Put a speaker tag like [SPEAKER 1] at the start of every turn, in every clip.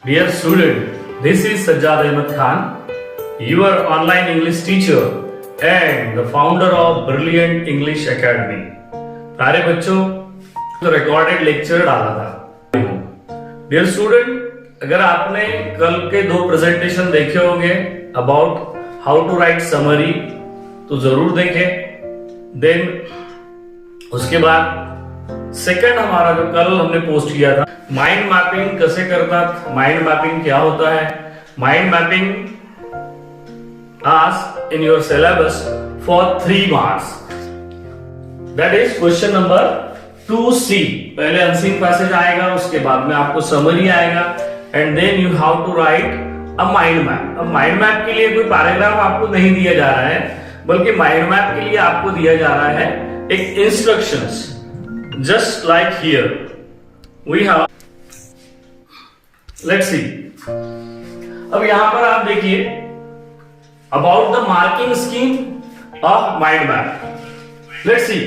[SPEAKER 1] Dear student, this is Sajjad Ahmed Khan, your online English teacher and the founder of Brilliant English Academy. प्यारे बच्चों, तो recorded lecture डाला था. Dear student, अगर आपने कल के 2 प्रेजेंटेशन देखे होंगे about how to write summary तो जरूर देखें. देन उसके बाद सेकंड हमारा जो कल हमने पोस्ट किया था, माइंड मैपिंग कैसे करता, माइंड मैपिंग क्या होता है. Mind mapping asked in your syllabus for 3 marks. That is question number 2C. पहले अनसीन पैसेज आएगा, उसके बाद में आपको समरी आएगा and then you have to write a mind map. अब माइंड मैप के लिए कोई पैराग्राफ आपको नहीं दिया जा रहा है, बल्कि माइंड मैप के लिए आपको दिया जा रहा है एक instructions. Just like here, we have. Let's see. अब यहां पर आप देखिए about the marking scheme of mind map. Let's see.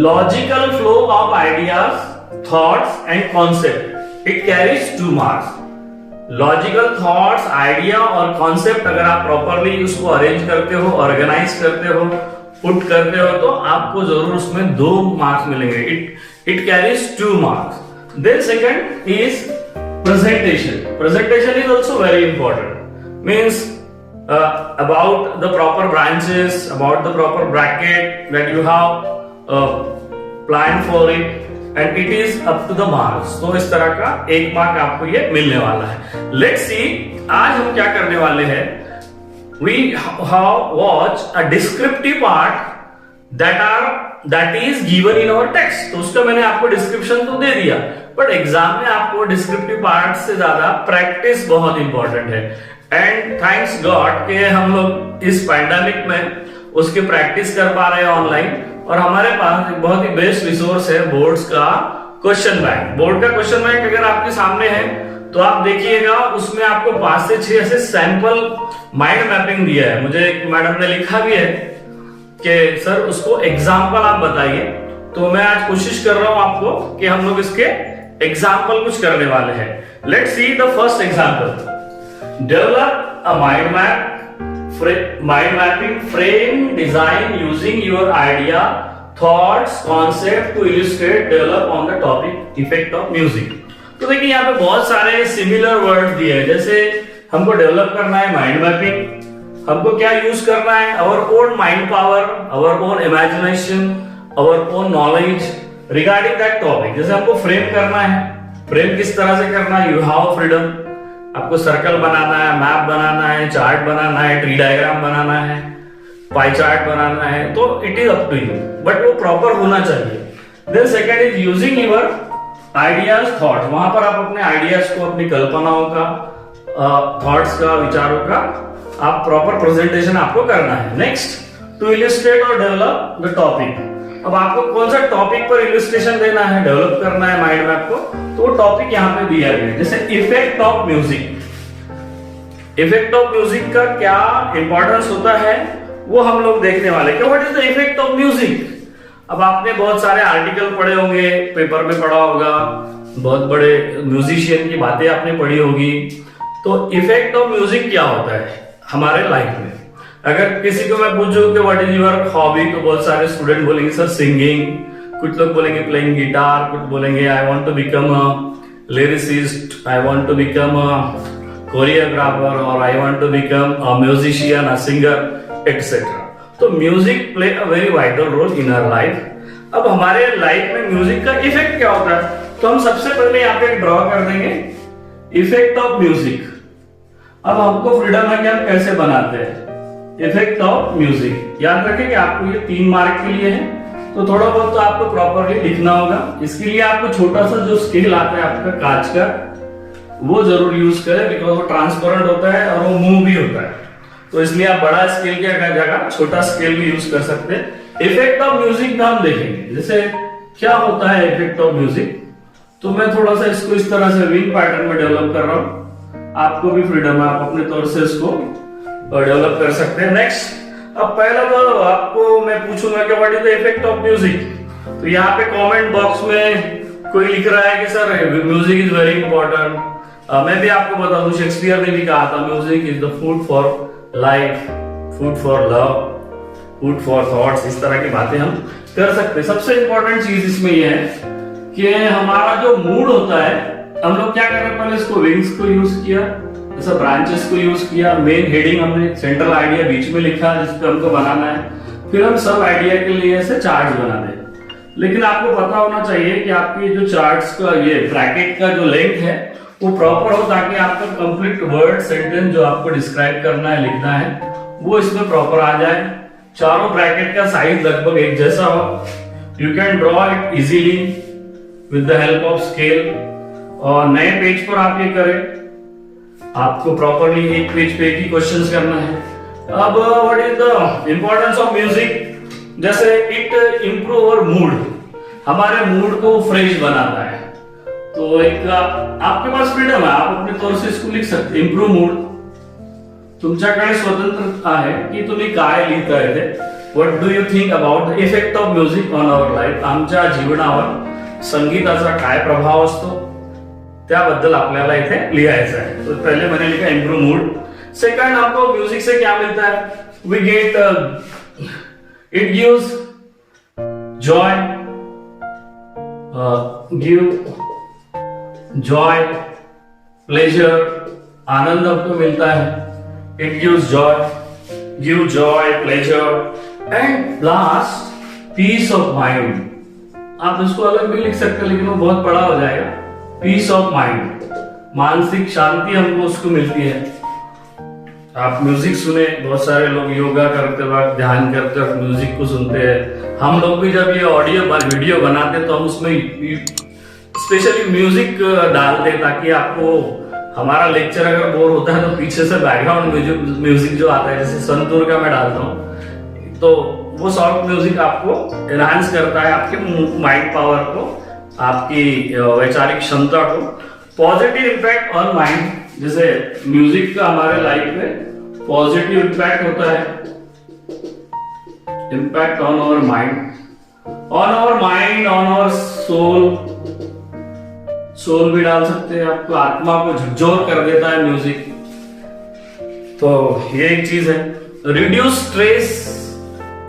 [SPEAKER 1] Logical flow of ideas, thoughts and concept. It carries 2 marks. Logical thoughts, idea और कॉन्सेप्ट अगर आप properly उसको arrange करते हो, ऑर्गेनाइज करते हो, पुट करते हो तो आपको जरूर उसमें 2 मार्क्स मिलेंगे. It carries 2 marks. Then second is presentation. Presentation is also very important. Means about the proper branches, about the proper bracket that you have plan for it and it is up to the marks. तो इस तरह का 1 mark आपको ये मिलने वाला है. Let's see आज हम क्या करने वाले हैं. We have watched a descriptive part that is given in our text. तो उसका मैंने आपको डिस्क्रिप्शन तो दे दिया, बट एग्जाम में आपको डिस्क्रिप्टिव पार्ट से ज्यादा प्रैक्टिस बहुत इंपॉर्टेंट है. एंड थैंक्स गॉड कि हम लोग इस पैंडेमिक में उसकी प्रैक्टिस कर पा रहे हैं ऑनलाइन. और हमारे पास एक बहुत ही बेस्ट रिसोर्स है बोर्ड्स का क्वेश्चन बैंक. बोर्ड का क्वेश्चन बैंक अगर आपके सामने है तो आप देखिएगा, उसमें आपको 5 से 6 ऐसे सैंपल माइंड मैपिंग दिया है. मुझे एक मैडम ने लिखा भी है कि सर उसको एग्जाम्पल आप बताइए. तो मैं आज कोशिश कर रहा हूं आपको कि हम लोग इसके एग्जाम्पल कुछ करने वाले हैं. Let's see the first example. Develop a mind map, mind mapping frame design using your idea, thoughts, concept to illustrate develop on the topic effect of music. तो देखिए यहाँ पे बहुत सारे सिमिलर वर्ड दिए हैं. जैसे हमको डेवलप करना है माइंड मैपिंग, हमको क्या यूज करना है, our own mind power, our own imagination, our own knowledge regarding that topic. जैसे हमको फ्रेम करना है, फ्रेम किस तरह से करना है, यू हैव फ्रीडम. आपको सर्कल बनाना है, मैप बनाना है, चार्ट बनाना है, ट्री डायग्राम बनाना है, पाई चार्ट बनाना है, तो it is up to you, but वो प्रॉपर होना चाहिए. Then second is using your ideas, thought. वहां पर आप अपने आइडियाज को, अपनी कल्पनाओं का, थॉट्स का, विचारों का आप प्रॉपर प्रेजेंटेशन आपको करना है. नेक्स्ट, टू इलस्ट्रेट और डेवलप द टॉपिक. अब आपको कौन सा टॉपिक पर इलस्ट्रेशन देना है, डेवलप करना है माइंड मैप को, तो वो टॉपिक यहाँ पे दिया गया है. जैसे effect of music. Effect of music का क्या इंपॉर्टेंस होता है वो हम लोग देखने वाले. What is the effect of music. अब आपने बहुत सारे आर्टिकल पढ़े होंगे, पेपर में पढ़ा होगा, बहुत बड़े म्यूजिशियन की बातें आपने पढ़ी होगी. तो इफेक्ट ऑफ म्यूजिक क्या होता है हमारे लाइफ में. अगर किसी को मैं पूछूं कि व्हाट इज योर हॉबी, तो बहुत सारे स्टूडेंट बोलेंगे सर सिंगिंग, कुछ लोग बोलेंगे प्लेइंग गिटार, कुछ बोलेंगे I want to become a lyricist, I want to become a choreographer, और I want to become a musician, a singer, etcetera. तो music play a very vital role in our life. अब हमारे life में music का effect क्या होता है, तो हम सबसे पहले यहाँ पे ड्रॉ कर देंगे इफेक्ट ऑफ म्यूजिक. अब हमको फ्रीडम है कि हम कैसे बनाते हैं इफेक्ट ऑफ म्यूजिक. याद रखें कि आपको ये 3 मार्क के लिए है, तो थोड़ा बहुत तो आपको प्रॉपरली लिखना होगा. इसके लिए आपको छोटा सा जो स्केल आता है आपका कांच का, वो जरूर यूज करें, बिकॉज वो ट्रांसपेरेंट होता है और वो मूव भी होता है. तो इसलिए आप बड़ा स्केल की जगह छोटा स्केल भी यूज कर सकते हैं. इफेक्ट ऑफ म्यूजिक में हम देखेंगे जैसे क्या होता है इफेक्ट ऑफ म्यूजिक. तो मैं थोड़ा सा इसको इस तरह से विंग पैटर्न में डेवलप कर रहा हूं. आपको भी फ्रीडम है, आप अपने तौर से इसको डेवलप कर सकते हैं. नेक्स्ट, अब पहला तो आपको मैं पूछूंगा कि what is the effect of music. तो यहाँ पे कमेंट बॉक्स में कोई लिख रहा है कि sir music is very important, मैं भी आपको बता दूं, शेक्सपियर ने भी कहा था music is the food for life, food for love, food for thoughts. इस तरह की बातें हम कर सकते हैं। सबसे इंपॉर्टेंट चीज इसमें यह है कि हमारा जो मूड होता है, हम लोग क्या कर रहे हैं, पहले इसको विंग्स को यूज किया, जैसे ब्रांचेस को यूज किया, मेन हेडिंग हमने सेंट्रल आइडिया बीच में लिखा जिसपे हमको बनाना है, फिर हम सब आइडिया के लिए ऐसे चार्ट बना दें। लेकिन आपको पता होना चाहिए कि आपकी जो चार्ट्स का ये ब्रैकेट का जो लेंथ है वो प्रॉपर हो, ताकि आपका कंप्लीट वर्ड सेंटेंस जो आपको डिस्क्राइब करना है, लिखना है, वो इसमें प्रॉपर आ जाए। चारों ब्रैकेट का साइज लगभग एक जैसा हो। You can draw it easily with the help of scale. और नए पेज पर आप ये करें, आपको प्रॉपरली एक पेज पे एक ही क्वेश्चंस करना है। अब what is the importance of music, जैसे इट इंप्रूव अवर मूड, हमारे मूड को फ्रेश बनाता है। तो एक आपके पास फ्रीडम है, आप अपने तौर से इसको लिख सकते, इंप्रूव मूड। तुमच्याकडे स्वतंत्रता आहे की तुम्ही काय लिहिताय ते। What do you think about the effect of music on our life, आमच्या जीवनावर संगीताचा काय प्रभाव असतो त्याबद्दल आपल्याला इथे लिहायचं आहे। तो पहले मैंने लिखा इंप्रूव मूड। सेकंड, आपको म्यूजिक से क्या मिलता है, we get it gives joy, joy, pleasure, आनंद हमको मिलता है। It gives joy, pleasure and last peace of mind. आप इसको अलग भी लिख सकते हैं लेकिन वो बहुत बड़ा हो जाएगा। पीस ऑफ माइंड, मानसिक शांति हमको उसको मिलती है। आप म्यूजिक सुने, बहुत सारे लोग योगा करते वक्त, ध्यान करते वक्त म्यूजिक को सुनते हैं। हम लोग भी जब ये ऑडियो वीडियो बनाते हैं तो हम उसमें स्पेशली म्यूजिक डालते हैं, ताकि आपको हमारा लेक्चर अगर बोर होता है तो पीछे से बैकग्राउंड म्यूजिक जो आता है, जैसे संतूर का मैं डालता हूँ, तो वो सॉफ्ट म्यूजिक आपको एनहांस करता है, आपके माइंड पावर को, आपकी वैचारिक क्षमता को। पॉजिटिव इम्पैक्ट ऑन माइंड, जैसे म्यूजिक का हमारे लाइफ में पॉजिटिव इम्पैक्ट होता है। Impact on our mind, on our soul, soul भी डाल सकते हैं, आपको आत्मा को झकझोर कर देता है म्यूजिक। तो ये एक चीज है। रिड्यूस स्ट्रेस,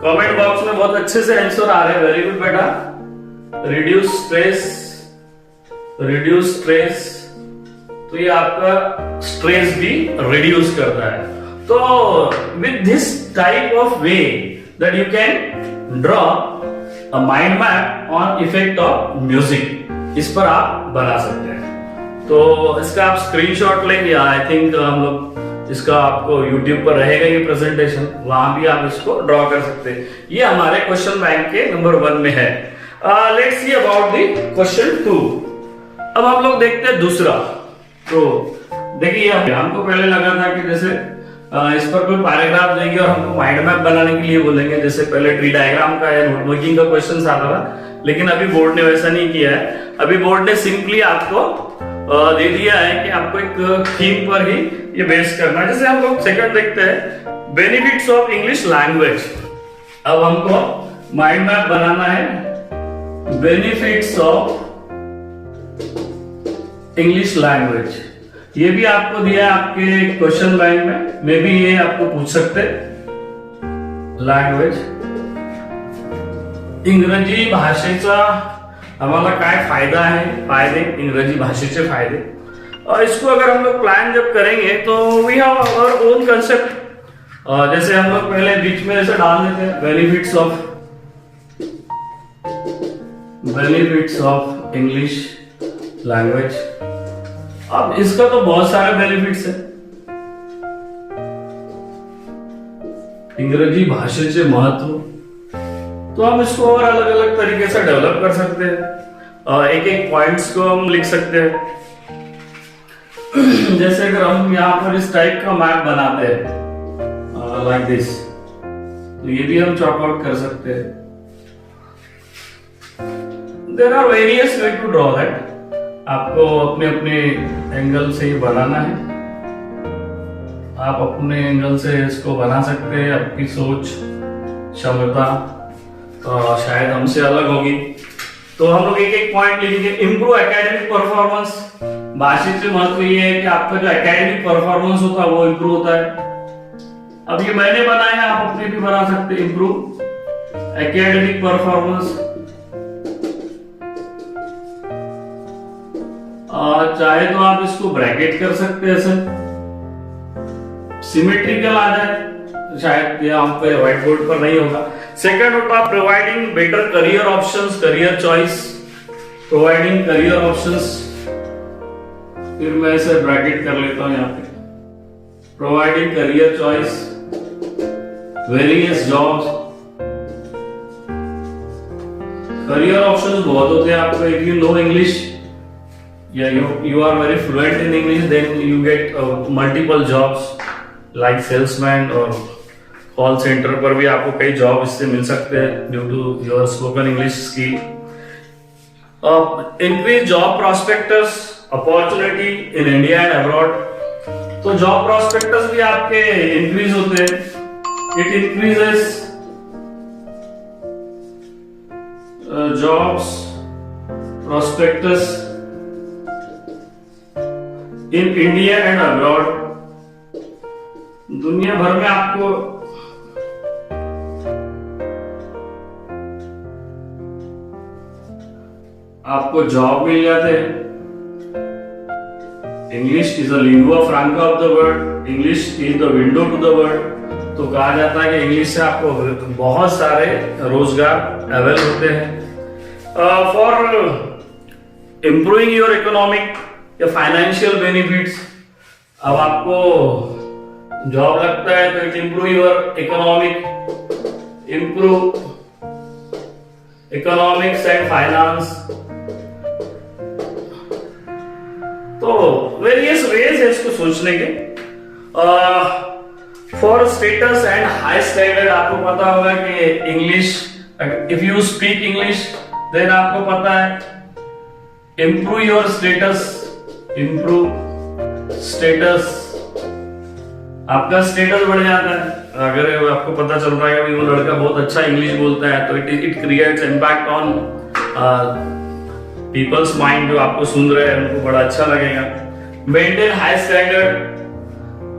[SPEAKER 1] कमेंट बॉक्स में बहुत अच्छे से आंसर आ रहे हैं, वेरी गुड बेटा। रिड्यूस स्ट्रेस, तो ये आपका स्ट्रेस भी रिड्यूस करता है। तो with this type of way that you can draw a mind map on effect of music, इस पर आप बना सकते हैं। तो इसका आप स्क्रीनशॉट लेंगे, आई थिंक हम लोग इसका आपको YouTube पर रहेगा ये प्रेजेंटेशन, वहां भी आप इसको ड्रॉ कर सकते हैं। ये हमारे क्वेश्चन बैंक के नंबर 1 में है। Let's see about the question 2। अब हम लोग देखते हैं दूसरा। तो देखिए, हमको पहले लगा था कि जैसे इस पर कोई पैराग्राफ देंगे और हमको माइंड मैप बनाने के लिए बोलेंगे, जैसे पहले ट्री डायग्राम का या नोटबुकिंग का क्वेश्चन आता था, लेकिन अभी बोर्ड ने वैसा नहीं किया है। अभी बोर्ड ने सिंपली आपको दे दिया है कि आपको एक थीम पर ही ये बेस करना है। जैसे हम लोग सेकंड देखते हैं, बेनिफिट्स ऑफ इंग्लिश लैंग्वेज। अब हमको माइंड मैप बनाना है, बेनिफिट्स ऑफ इंग्लिश लैंग्वेज। ये भी आपको दिया है आपके क्वेश्चन बैंक में, मे बी ये आपको पूछ सकते। लँग्वेज, इंग्रजी भाषेचा आम्हाला काय फायदा है, फायदे, इंग्रजी भाषेचे फायदे। और इसको अगर हम लोग प्लान जब करेंगे तो we have our own concept. जैसे हम लोग पहले बीच में ऐसे डाल देते हैं, बेनिफिट्स ऑफ इंग्लिश लैंग्वेज। अब इसका तो बहुत सारे बेनिफिट्स है। इंग्रजी भाषेचे महत्व, तो हम इसको और अलग अलग तरीके से डेवलप कर सकते हैं। एक एक पॉइंट्स को हम लिख सकते हैं। जैसे अगर हम यहाँ पर इस टाइप का मैप बनाते हैं लाइक दिस, तो ये भी हम चॉक आउट कर सकते हैं। There are various way to draw that. आपको अपने अपने एंगल से ये बनाना है, आप अपने एंगल से इसको बना सकते हैं। आपकी सोच क्षमता शायद हमसे अलग होगी। तो हम लोग एक एक पॉइंट लिखेंगे। इंप्रूव एकेडमिक परफॉर्मेंस, भाषिक महत्व ये है कि आपका जो एकेडमिक परफॉर्मेंस होता है वो इंप्रूव होता है। अब ये मैंने बनाया, आप अपने भी बना सकते हैं। इंप्रूव एकेडमिक परफॉर्मेंस, चाहे तो आप इसको ब्रैकेट कर सकते हैं, ऐसे सिमेट्रिकल आ जाए, शायद ये हम पे व्हाइट बोर्ड पर नहीं होगा। सेकंड होता है providing better career options, career choice, providing career options. फिर मैं इसे ब्रैकेट कर लेता हूं यहाँ पे, providing career choice, various jobs. Career options बहुत होते हैं आपको। इफ यू नो इंग्लिश या you are very fluent in English, then you get multiple jobs like salesman और कॉल सेंटर पर भी आपको कई जॉब इससे मिल सकते हैं due to your spoken English skill. Increase job prospectus, opportunity in India and abroad. तो जॉब प्रॉस्पेक्टस भी आपके इंक्रीज होते हैं। It increases jobs prospectus in India and abroad. दुनिया भर में आपको जॉब मिल जाते हैं। English is a lingua franca of the world, English is the window to the world. तो कहा जाता है कि इंग्लिश से आपको बहुत सारे रोजगार अवेल होते हैं। फॉर इंप्रूविंग योर इकोनॉमिक या फाइनेंशियल बेनिफिट्स, अब आपको जॉब लगता है तो it improve your improve economics and finance. तो वेरियस वेज है इसको सोचने के। For status and high standard, आपको पता होगा कि English, if you speak English then आपको पता है improve your status, improve status, आपका स्टेटस बढ़ जाता है। अगर आपको पता चल रहा है कि वो लड़का बहुत अच्छा इंग्लिश बोलता है तो it creates impact on people's mind. जो आपको सुन रहे हैं उनको बड़ा अच्छा लगेगा। मेंटेन हाई स्टैंडर्ड,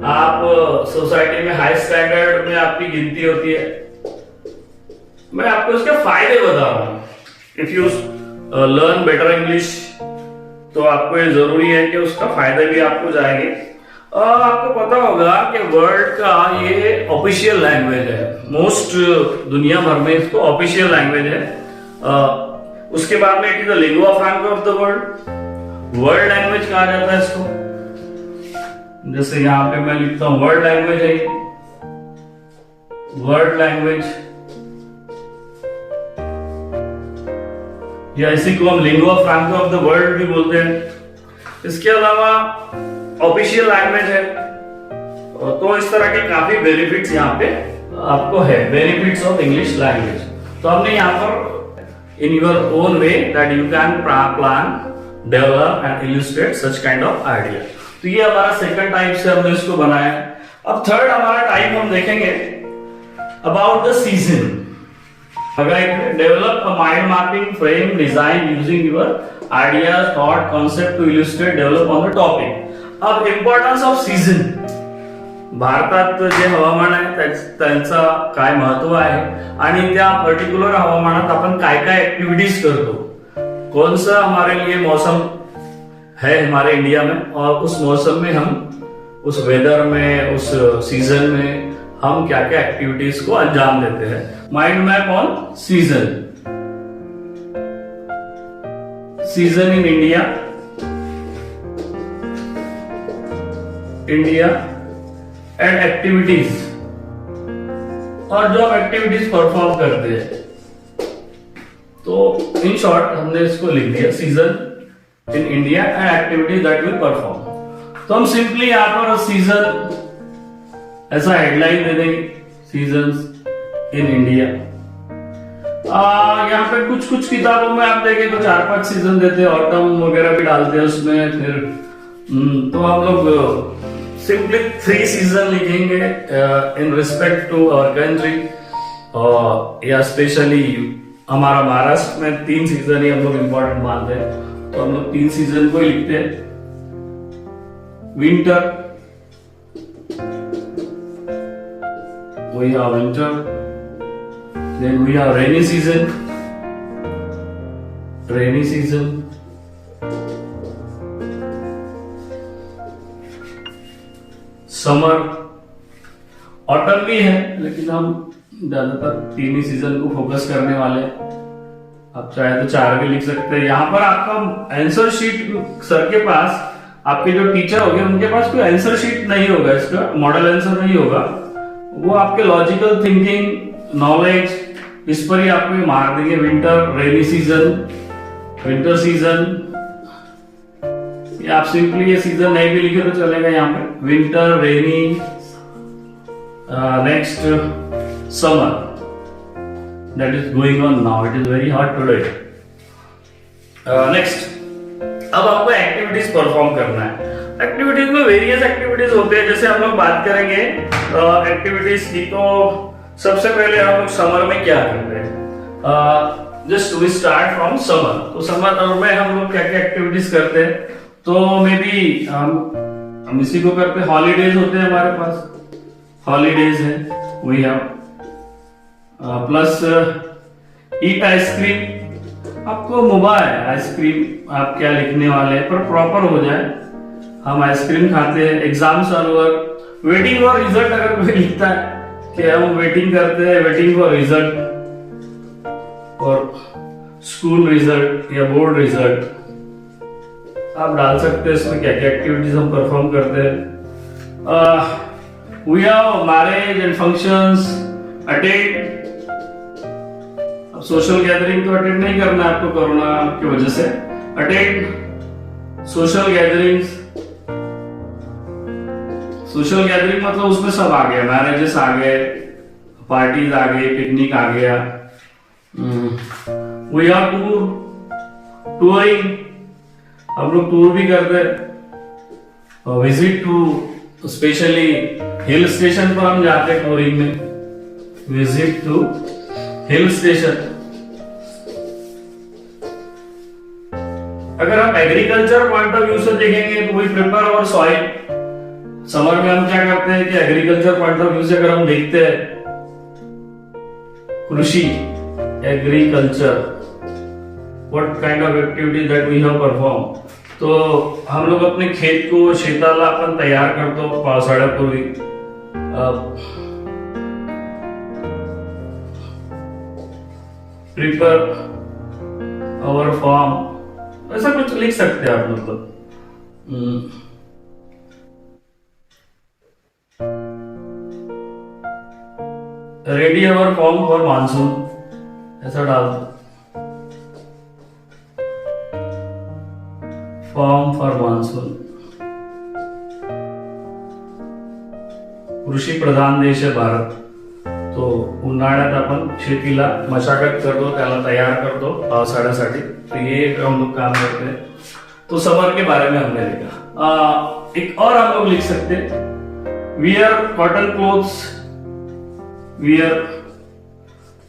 [SPEAKER 1] आप सोसाइटी में हाई स्टैंडर्ड में आपकी गिनती होती है। मैं आपको इसके फायदे बता रहा हूं। If you learn better English, तो आपको ये जरूरी है कि उसका फायदे भी आपको जाएंगे। आपको पता होगा कि वर्ल्ड का ये ऑफिशियल लैंग्वेज है, मोस्ट दुनिया भर में इसको ऑफिशियल लैंग्वेज है। उसके बाद में it is the lingua franca of the world, world language कहा जाता है इसको। जैसे यहाँ पे मैं लिखता हूं वर्ल्ड लैंग्वेज है, वर्ल्ड लैंग्वेज, या इसी को हम lingua franca of the world भी बोलते हैं। इसके अलावा ऑफिशियल लैंग्वेज है। तो इस तरह के काफी बेनिफिट्स यहाँ पे आपको है, बेनिफिट्स ऑफ इंग्लिश लैंग्वेज। तो हमने यहाँ पर in your own way that you can plan, develop and illustrate such kind of idea. तो ये हमारा सेकंड टाइप से हमने इसको बनाया। अब थर्ड हमारा टाइप हम देखेंगे about the season. Develop a mind mapping frame design using your ideas, thought, concept to illustrate, develop on the topic. अब importance of season. भारतात जे हवामान आहे त्यांचा काय महत्व आहे आणि त्या पर्टिक्युलर हवामानात आपण काय काय ऍक्टिव्हिटीज करतो, कौन सा हमारे लिए मौसम है हमारे इंडिया में, और उस मौसम में हम उस वेदर में, उस सीजन में हम क्या क्या एक्टिविटीज को अंजाम देते हैं। Mind map on season, season in India, India and activities, और जो हम एक्टिविटीज परफॉर्म करते हैं। तो इन शॉर्ट हमने इसको लिख दिया season in India and activities that we perform. तो हम सिंपली यहां पर सीजन ऐसा हेडलाइन दे देंगे, सीजन्स इन इंडिया। यहाँ पे कुछ कुछ किताबों में आप देखें तो 4-5 सीजन देते हैं, ऑटम वगैरह भी डालते हैं उसमें। फिर तो हम लोग सिंपली 3 सीजन लिखेंगे in respect to our country, या स्पेशली हमारा महाराष्ट्र में 3 सीजन ही हम लोग इम्पोर्टेंट मानते हैं, तो हम लोग 3 सीजन को ही लिखते हैं। winter, we have winter. Then we have rainy season, rainy season. Summer, autumn भी है, लेकिन हम ज्यादातर तीन ही सीजन को फोकस करने वाले हैं। आप चाहे तो चार भी लिख सकते हैं। यहाँ पर आपका आंसर शीट सर के पास, आपके जो टीचर होंगे उनके पास कोई आंसर शीट नहीं होगा, इसका मॉडल आंसर नहीं होगा। वो आपके लॉजिकल थिंकिंग, नॉलेज, इस पर ही आपको मार देंगे। Winter, rainy season, winter season, आप सिंपली ये सीजन नहीं भी लिखे तो चलेगा। यहाँ पे winter, rainy, next summer, that is going on now, it is very hot today. Next, अब आपको एक्टिविटीज परफॉर्म करना है। एक्टिविटीज में वेरियस एक्टिविटीज होते हैं, जैसे हम लोग बात करेंगे एक्टिविटीज की। तो सबसे पहले हम लोग समर में क्या करते हैं, just we start from summer. तो समर में हम लोग क्या क्या एक्टिविटीज करते हैं, तो मे बी हम इसी को करते हैं। हॉलीडेज होते हैं हमारे पास, हॉलीडेज है, वही हम प्लस ईट आइसक्रीम। आपको मोबाइल आइसक्रीम आप क्या लिखने वाले हैं, पर प्रॉपर हो जाए। हम आइसक्रीम खाते हैं, exams are over, waiting for result. अगर कोई लिखता है कि हम वेटिंग करते हैं, वेटिंग फॉर रिजल्ट और स्कूल रिजल्ट या बोर्ड रिजल्ट, आप डाल सकते हैं इसमें क्या क्या एक्टिविटीज हम परफॉर्म करते हैं। We have marriage and functions, attend. अब सोशल गैदरिंग तो अटेंड नहीं करना है आपको कोरोना की वजह से। Attend social gatherings, social gathering मतलब उसमें सब आ गया, मैरिजेस आ गए, पार्टीज आ गई, पिकनिक आ गया। वी आर टूर, टूरिंग, हम लोग टूर भी करते हैं। Visit to, specially hill station पर हम जाते हैं टूरिंग में। Visit to hill station. अगर हम एग्रीकल्चर पॉइंट ऑफ व्यू से देखेंगे तो we prepare our soil. Summer में हम क्या करते हैं कि एग्रीकल्चर पॉइंट ऑफ व्यू से अगर हम देखते हैं कृषि, agriculture, what kind of activity that we have perform, तो हम लोग अपने खेत को, शेताला आपण तयार करतो पावसाळ्यापूर्वी। प्रिपेयर अवर फार्म, ऐसा कुछ लिख सकते हैं आप। मतलब ready our form for monsoon, ऐसा डाल दो। Form for monsoon. कृषी प्रधान देश आहे भारत, तो उन्हाळ्यात आपण शेतीला मशागत करतो, त्याला तयार करतो पावसाळ्यासाठी। तो ये हम लोग काम करते हैं। तो समर के बारे में हमने लिखा। एक और हम लोग लिख सकते हैं, wear cotton clothes, wear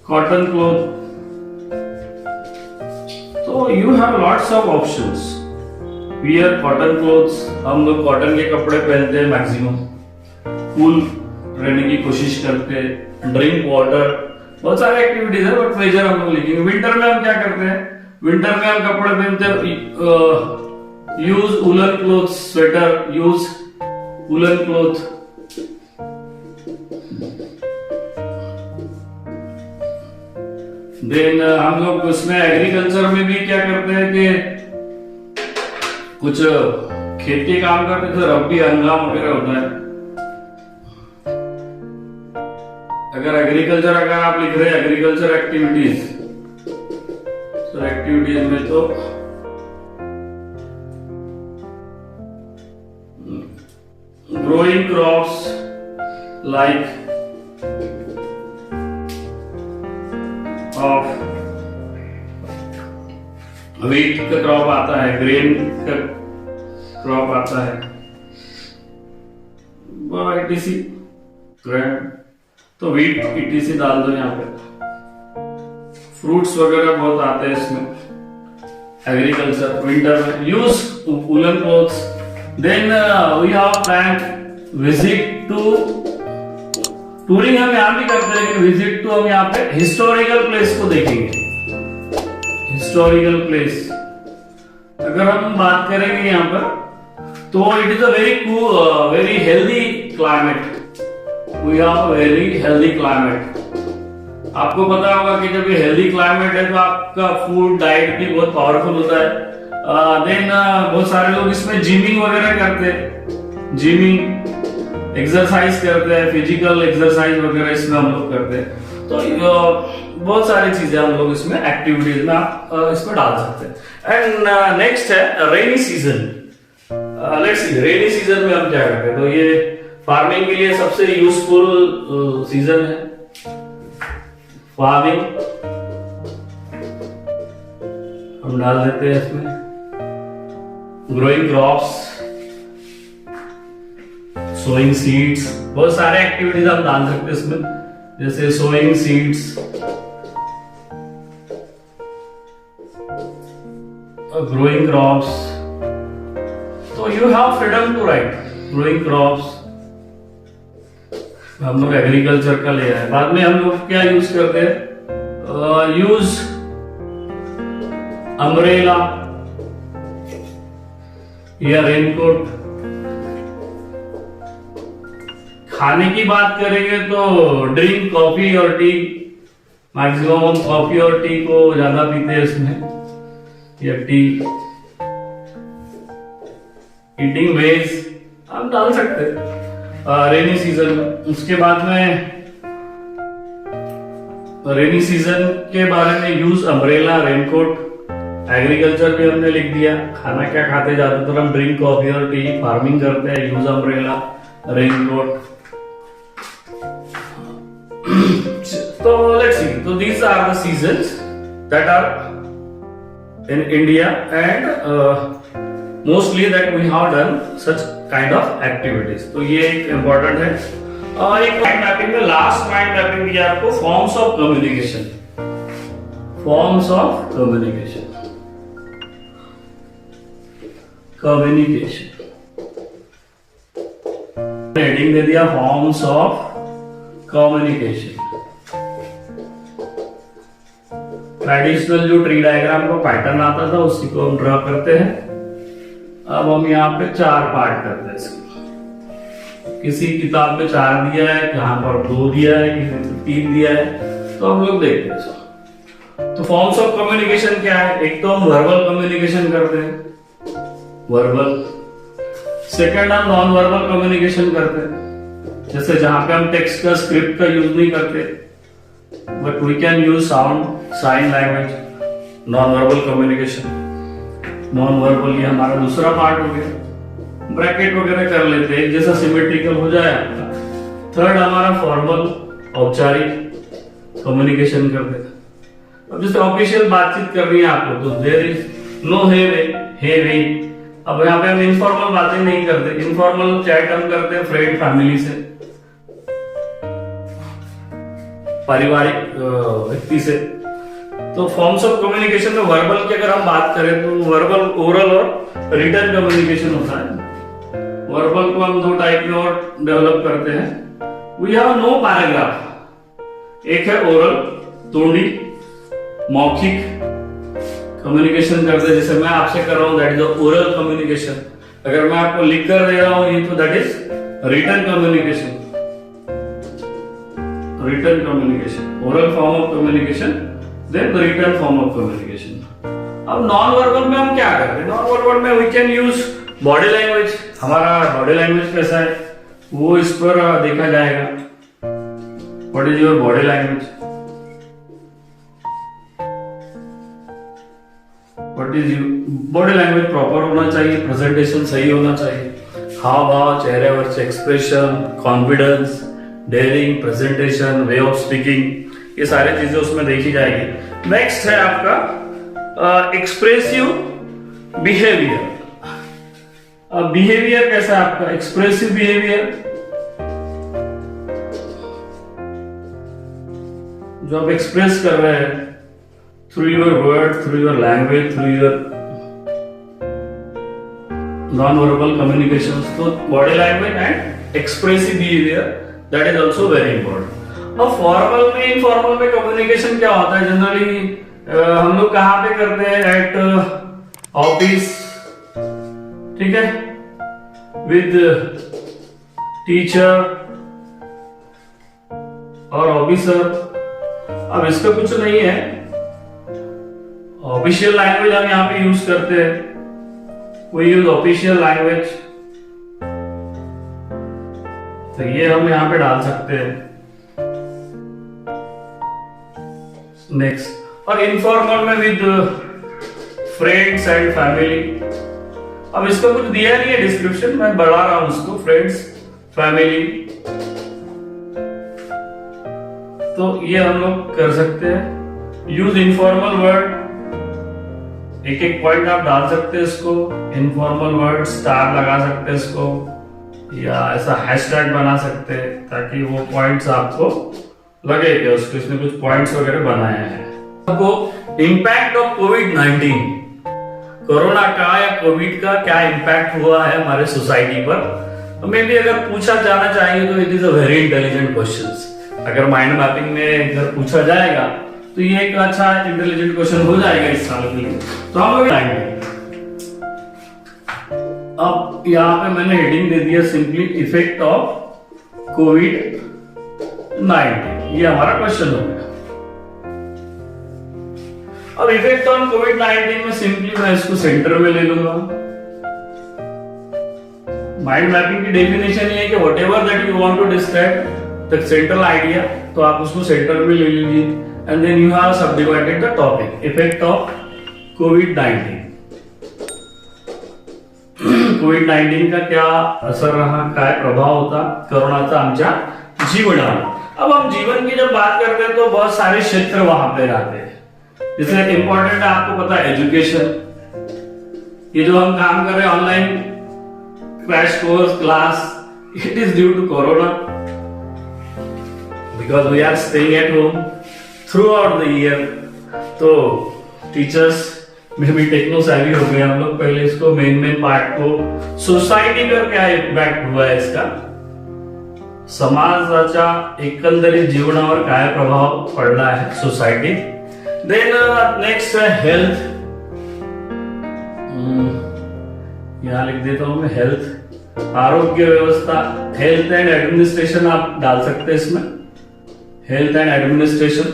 [SPEAKER 1] cotton cloth. तो you have lots of options. Wear cotton clothes, हम लोग कॉटन के कपड़े पहनते हैं मैक्सिमम। कूल रहने की कोशिश करते हैं। ड्रिंक वाटर, बहुत सारे एक्टिविटीज है, बट मेजर हम लोग लिखेंगे। विंटर में हम क्या करते हैं, विंटर में हम कपड़े पहनते हैं। Use woollen cloth, sweater, use woollen cloth. Then हम लोग उसमें एग्रीकल्चर में भी क्या करते हैं कि कुछ खेती काम करते थे, रब्बी हंगाम वगैरह होता है। अगर एग्रीकल्चर, अगर आप लिख रहे हैं एग्रीकल्चर एक्टिविटीज, तो एक्टिविटीज में तो growing crops like of wheat का क्रॉप आता है, ग्रेन का क्रॉप आता है, इटीसी ग्रेन, तो व्हीट इटीसी डाल दो यहाँ पे। फ्रूट्स वगैरह बहुत आते हैं इसमें। एग्रीकल्चर विंटर में use woollen clothes, then we have plan visit to, touring हम यहाँ भी करते हैं लेकिन विजिट टू हम यहाँ पे हिस्टोरिकल प्लेस को देखेंगे। हिस्टोरिकल प्लेस अगर हम बात करेंगे यहाँ पर तो it is a very cool very healthy climate, we have very healthy climate. आपको पता होगा कि जब ये हेल्दी क्लाइमेट है तो आपका फूड डाइट भी बहुत पावरफुल होता है। देन बहुत सारे लोग इसमें जिमिंग वगैरह करते हैं, जिमिंग एक्सरसाइज करते हैं, फिजिकल एक्सरसाइज वगैरह इसमें हम लोग करते हैं। तो बहुत सारी चीजें हम लोग इसमें एक्टिविटीज में आप इसमें डाल सकते हैं। एंड नेक्स्ट है rainy season. Let's see rainy season में हम क्या करते हैं, तो ये फार्मिंग के लिए सबसे यूजफुल सीजन है। फार्मिंग हम डाल देते हैं इसमें, ग्रोइंग क्रॉप्स, सोइंग सीड्स, बहुत सारे एक्टिविटीज हम डाल सकते हैं इसमें, जैसे सोइंग सीड्स, ग्रोइंग क्रॉप्स। तो you have freedom to write growing crops. हम लोग एग्रीकल्चर का ले आए। बाद में हम लोग क्या यूज करते हैं, यूज अम्ब्रेला या रेनकोट। खाने की बात करेंगे तो ड्रिंक कॉफी और टी, मैक्सिमम हम कॉफी और टी को ज्यादा पीते हैं इसमें, या टी। ईटिंग वेज हम डाल सकते हैं रेनी सीजन में। उसके बाद में रेनी सीजन के बारे में यूज अम्ब्रेला, रेनकोट। एग्रीकल्चर भी हमने लिख दिया। खाना क्या खाते, ज्यादातर हम ड्रिंक कॉफी और टी। फार्मिंग करते हैं, यूज अम्ब्रेला, रेनकोट। तो लेट्स सी, तो these are the seasons that are in India and mostly that we have done such kind of activities. तो ये एक इम्पोर्टेंट है। और एक माइंड मैपिंग में लास्ट माइंड मैपिंग दिया आपको, forms of communication. Forms of communication, communication heading दे दिया, फॉर्म्स ऑफ कम्युनिकेशन। ट्रेडिशनल जो ट्री डायग्राम का पैटर्न आता था उसी को हम ड्रॉ करते हैं। अब हम यहाँ पे 4 पार्ट करते हैं इसके। किसी किताब में 4 दिया है, यहाँ पर 2 दिया है, किसी में 3 दिया है, तो हम लोग देखते हैं। तो फॉर्म्स ऑफ कम्युनिकेशन क्या है, एक तो हम वर्बल कम्युनिकेशन करते हैं, वर्बल। सेकंड हम नॉन वर्बल कम्युनिकेशन करते हैं, जैसे जहां पे हम टेक्स्ट का, स्क्रिप्ट का यूज नहीं करते, but we can use sound, sign language, non verbal communication. Non verbal ये हमारा दूसरा पार्ट हो गया। ब्रैकेट वगैरह कर लेते हैं जैसा सिमेट्रिकल हो जाए आपका। थर्ड हमारा फॉर्मल, औपचारिक कम्युनिकेशन करते हैं। अब जैसे ऑफिशियल बातचीत करनी है आपको, तो देयर इज नो हे वे। अब यहाँ पे हम इनफॉर्मल बातें नहीं करते। इनफॉर्मल चैट हम करते हैं फ्रेंड, फैमिली से, पारिवारिक व्यक्ति से। तो फॉर्म्स ऑफ कम्युनिकेशन में वर्बल की अगर हम बात करें तो वर्बल, ओरल और रिटन कम्युनिकेशन होता है। वर्बल को हम 2 टाइप में और डेवलप करते हैं। We have no paragraph. एक है ओरल, तोंडी, मौखिक कम्युनिकेशन करते हैं, जैसे मैं आपसे कर रहा हूं, दैट इज ओरल कम्युनिकेशन। अगर मैं आपको लिख कर दे रहा हूं ये, तो that is written communication. Written communication, oral form of communication, then written form of communication. अब नॉन वर्बल में हम क्या करते हैं, नॉन वर्बल में we can use body language. हमारा बॉडी लैंग्वेज कैसा है वो इस पर देखा जाएगा। What is your body language, what is body language proper होना चाहिए, प्रेजेंटेशन सही होना चाहिए, हाव भाव, चेहऱ्यावरचे expression, confidence, daring, presentation, way of speaking, ये सारी चीजें उसमें देखी जाएगी। नेक्स्ट है आपका एक्सप्रेसिव बिहेवियर। बिहेवियर कैसा है आपका, एक्सप्रेसिव बिहेवियर, जो आप एक्सप्रेस कर रहे हैं through your word, through your language, through your non-verbal communications, तो body language and expressive behavior, that is also very important. अब फॉर्मल में इनफॉर्मल में कम्युनिकेशन क्या होता है जनरली, हम लोग कहाँ पे करते हैं, एट ऑफिस, ठीक है, विद टीचर और ऑफिसर. अब इसका कुछ नहीं है, ऑफिशियल लैंग्वेज हम यहाँ पे यूज करते हैं, वी यूज ऑफिशियल लैंग्वेज, तो ये हम यहाँ पे डाल सकते हैं. नेक्स्ट, और इनफॉर्मल में विद फ्रेंड्स एंड फैमिली. अब इसका कुछ दिया नहीं है डिस्क्रिप्शन, मैं बढ़ा रहा हूं उसको, फ्रेंड्स फैमिली, तो ये हम लोग कर सकते हैं. यूज इनफॉर्मल वर्ड, एक एक पॉइंट आप डाल सकते हैं इसको. इनफॉर्मल वर्ड स्टार लगा सकते हैं इसको, या ऐसा हैशटैग बना सकते हैं ताकि वो पॉइंट्स आपको लगे कि उसको इसमें कुछ पॉइंट्स वगैरह बनाए हैं. आपको इम्पैक्ट ऑफ कोविड-19, कोरोना का या कोविड का क्या इम्पैक्ट हुआ है हमारे सोसाइटी पर, तो मे भी अगर पूछा जाना चाहिए तो it is a very intelligent question. अगर माइंड मैपिंग में अगर पूछा जाएगा तो ये एक अच्छा इंटेलिजेंट क्वेश्चन हो जाएगा इस साल के लिए. तो हम लोग अब यहाँ पे मैंने हेडिंग दे दिया सिंपली इफेक्ट ऑफ कोविड-19, ये हमारा क्वेश्चन हो गया. अब इफेक्ट ऑन कोविड-19 में सिंपली मैं इसको सेंटर में ले लूंगा. माइंड मैपिंग की डेफिनेशन ये है कि whatever that you want to describe the central idea, तो आप उसको सेंटर में ले लीजिए, and then you have सबडिवाइडेड the topic effect of कोविड-19. कोविड-19 का क्या असर रहा, काय प्रभाव होता कोरोनाचा आमच्या जीवनावर. अब हम जीवन की जब बात करते हैं तो बहुत सारे क्षेत्र वहां पे आते हैं. जैसे इंपॉर्टेंट है, आपको पता है एजुकेशन, ये जो हम काम कर रहे हैं online crash course class, it is due to corona, because we are staying at home throughout the year. तो टीचर्स में भी टेक्नो सैवी हो गए हम लोग. पहले इसको मेन पार्ट को, सोसायटी पर क्या इम्पॅक्ट हुआ है इसका, समाजाच्या एकंदरीत जीवनावर काय प्रभाव पडला है सोसायटी. देन नेक्स्ट है हेल्थ, यहां लिख देता हूं मैं हेल्थ, आरोग्य व्यवस्था, हेल्थ एंड एडमिनिस्ट्रेशन आप डाल सकते हैं इसमें, हेल्थ एंड एडमिनिस्ट्रेशन.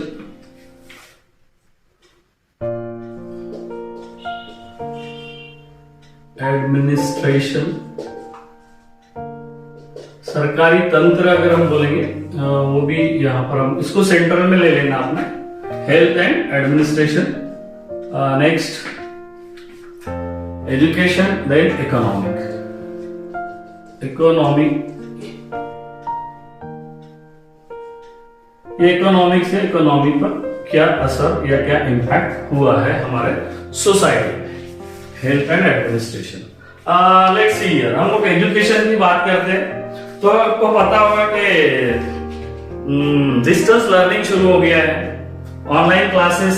[SPEAKER 1] एडमिनिस्ट्रेशन सरकारी तंत्र अगर हम बोलेंगे, वो भी यहां पर हम इसको सेंटर में ले लेना आपने, health and administration. Next education, then economic. ये इकोनॉमिक से इकोनॉमी पर क्या असर या क्या इंपैक्ट हुआ है हमारे सोसाइटी में, health and administration. Let's see here, हम लोग एजुकेशन की बात करते हैं तो आपको पता होगा कि डिस्टेंस लर्निंग शुरू हो गया है, ऑनलाइन क्लासेस.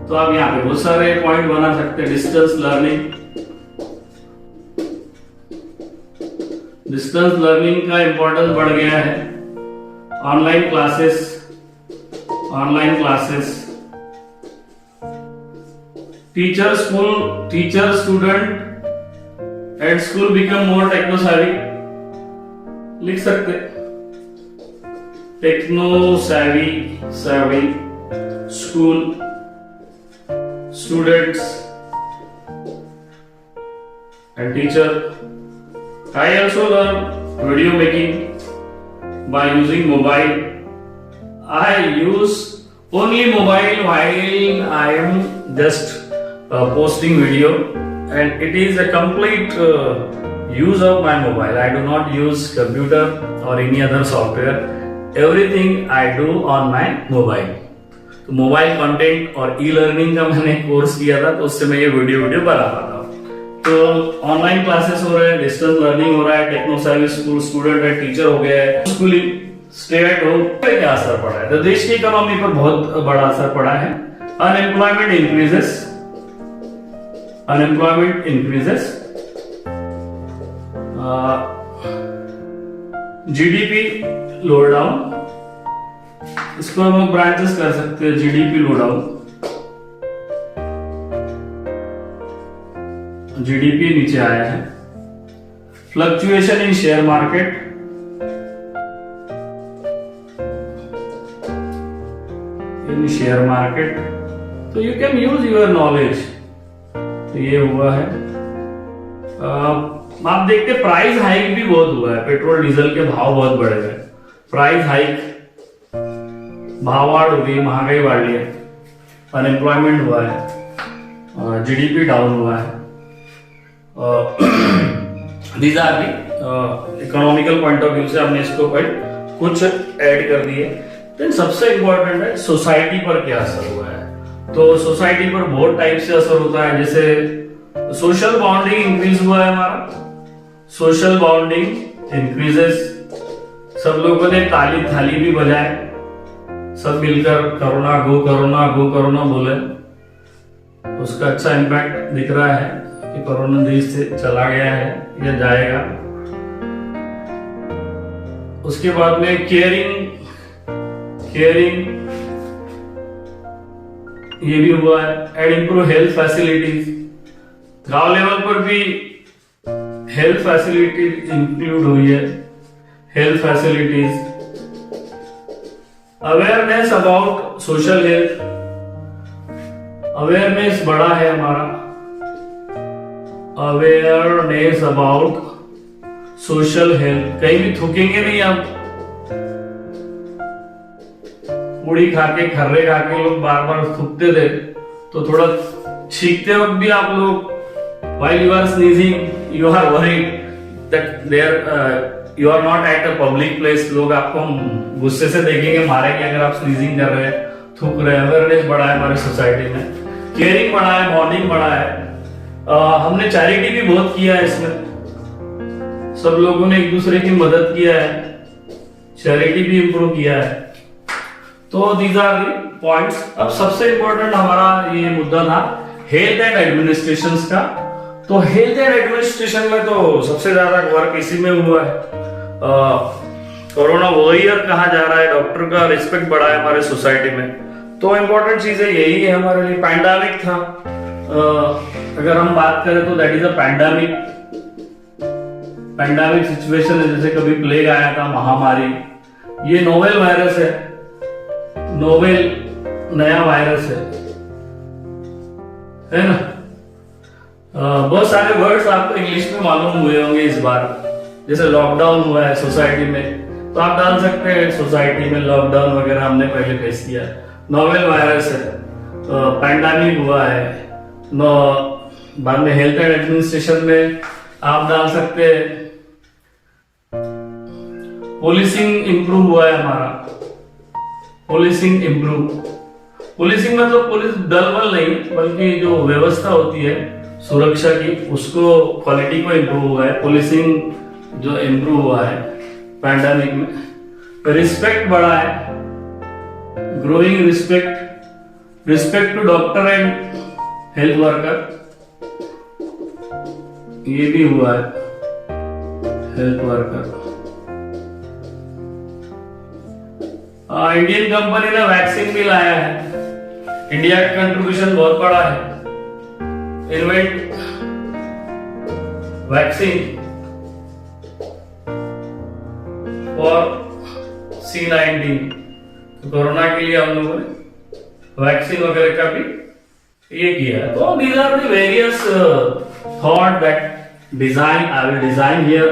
[SPEAKER 1] तो आप यहाँ पे बहुत सारे पॉइंट बना सकते हैं. डिस्टेंस लर्निंग का इंपॉर्टेंस बढ़ गया है. Online classes, teacher student and school become more techno savvy, लिख सकते techno savvy school students and teacher. I also learn video making by using mobile. I use only mobile while I am just posting video, and it is a complete use of my mobile. I do not use computer or any other software. Everything I do on my mobile. तो mobile content और e learning का मैंने course किया था, तो उससे मैं ये वीडियो बना पाता हूँ. तो ऑनलाइन क्लासेस हो रहे हैं, डिस्टेंस लर्निंग हो रहा है, टेक्नो सैवी स्कूल स्टूडेंट है, टीचर हो गया है, स्कूलिंग, स्टे एट होम पे क्या असर पड़ा है. तो देश की इकोनॉमी पर बहुत बड़ा असर पड़ा है. अनएम्प्लॉयमेंट इंक्रीजेस, जीडीपी लो डाउन, इसको हम लोग ब्रांचेस कर सकते हैं। जीडीपी लो डाउन, जीडीपी नीचे आया है। Fluctuation in share market, in share market, तो you can use your knowledge. तो ये हुआ है। आप देखते प्राइस हाइक भी बहुत हुआ है, पेट्रोल डीजल के भाव बहुत बढ़े हुए। प्राइस हाइक, भाव वाढ़ हो गई, महंगाई बढ़ी है, अनएम्प्लॉयमेंट हुआ है, जीडीपी डाउन हुआ है। These are the economical point of view से हमने इसको कुछ ऐड कर दिए। तो सबसे इंपॉर्टेंट है सोसाइटी पर क्या असर हुआ है। तो सोसाइटी पर बहुत टाइप से असर होता है, जैसे सोशल बॉन्डिंग इंक्रीज हुआ है हमारा, सोशल बॉन्डिंग इंक्रीजेस, सब लोगों ने ताली थाली भी बजाए, सब मिलकर कोरोना गो कोरोना गो कोरोना बोले, उसका अच्छा इम्पैक्ट दिख रहा है कि कोरोना देश से चला गया है या जाएगा। उसके बाद में केयरिंग ये भी हुआ है, एंड इम्प्रूव हेल्थ फैसिलिटीज। गांव लेवल पर भी हेल्थ फैसिलिटीज इंक्लूड हुई है, health facilities. Awareness about social health, awareness बढ़ा है हमारा, अवेयरनेस अबाउट सोशल हेल्थ। कहीं भी थूकेंगे नहीं आप, पूड़ी खाके खर्रे खाके लोग बार बार थूकते थे, तो थोड़ा छींकते वक्त भी आप लोग while you are sneezing you are worried that there you are not at a public place, लोग आपको गुस्से से देखेंगे, मारेंगे अगर आप स्नीजिंग कर रहे हैं, थूक रहे हैं। अवेयरनेस बढ़ा है हमारी सोसाइटी में, केयरिंग बढ़ा है, बॉन्डिंग बढ़ा है। हमने चैरिटी भी बहुत किया है इसमें, सब लोगों ने एक दूसरे की मदद किया है, चैरिटी भी इंप्रूव किया है। तो दीज आर दी पॉइंट्स। अब सबसे इंपॉर्टेंट हमारा ये मुद्दा था हेल्थ एंड एडमिनिस्ट्रेशन का। तो हेल्थ एंड एडमिनिस्ट्रेशन में तो सबसे ज्यादा वर्क इसी में हुआ है। कोरोना वॉरियर कहा जा रहा है, डॉक्टर का रिस्पेक्ट बढ़ा है हमारे सोसाइटी में। तो इंपॉर्टेंट चीज है यही है हमारे लिए। पैंडेमिक था, अगर हम बात करें तो that is a pandemic situation है, जैसे कभी प्लेग आया था, महामारी। ये नोवेल वायरस है, नोवेल नया वायरस है ना। बहुत सारे वर्ड्स आपको इंग्लिश में मालूम हुए होंगे इस बार, जैसे लॉकडाउन हुआ है सोसाइटी में, तो आप डाल सकते हैं सोसाइटी में लॉकडाउन वगैरह हमने पहले फेस किया। नोवेल वायरस है, पैंडेमिक हुआ है, बाद में हेल्थ एंड एडमिनिस्ट्रेशन में आप डाल सकते हैं पुलिसिंग इंप्रूव हुआ है हमारा, पुलिसिंग इंप्रूव। पुलिसिंग मतलब पुलिस दल बल नहीं, बल्कि जो व्यवस्था होती है सुरक्षा की, उसको क्वालिटी को इंप्रूव हुआ है, पुलिसिंग जो इंप्रूव हुआ है पैंडेमिक में। रिस्पेक्ट बढ़ा है, growing respect to doctor and health worker, ये भी हुआ है, हेल्थ वर्कर। इंडियन कंपनी ने वैक्सीन भी लाया है, इंडिया का कंट्रीब्यूशन बहुत बड़ा है। Invent vaccine for C-19, corona के लिए हम लोगों ने वैक्सीन वगैरह का भी ये किया है। तो these are the various thought that I will design here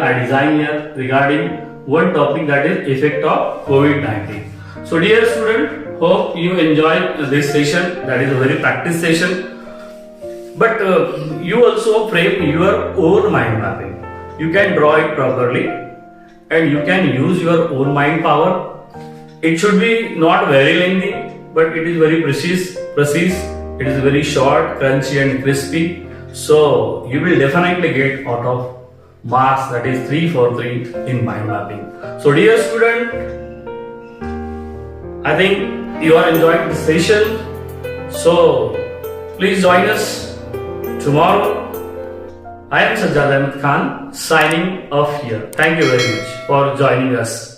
[SPEAKER 1] regarding one topic, that is effect of COVID-19. So dear student, hope you enjoyed this session, that is a very practice session. But you also frame your own mind mapping. You can draw it properly and you can use your own mind power. It should be not very lengthy, but it is very precise. It is very short, crunchy and crispy. So you will definitely get out of marks, that is 3 for 3 in mind mapping. So dear student, I think you are enjoying this session. So please join us tomorrow I am Sajjad Ahmed Khan signing off here. Thank you very much for joining us.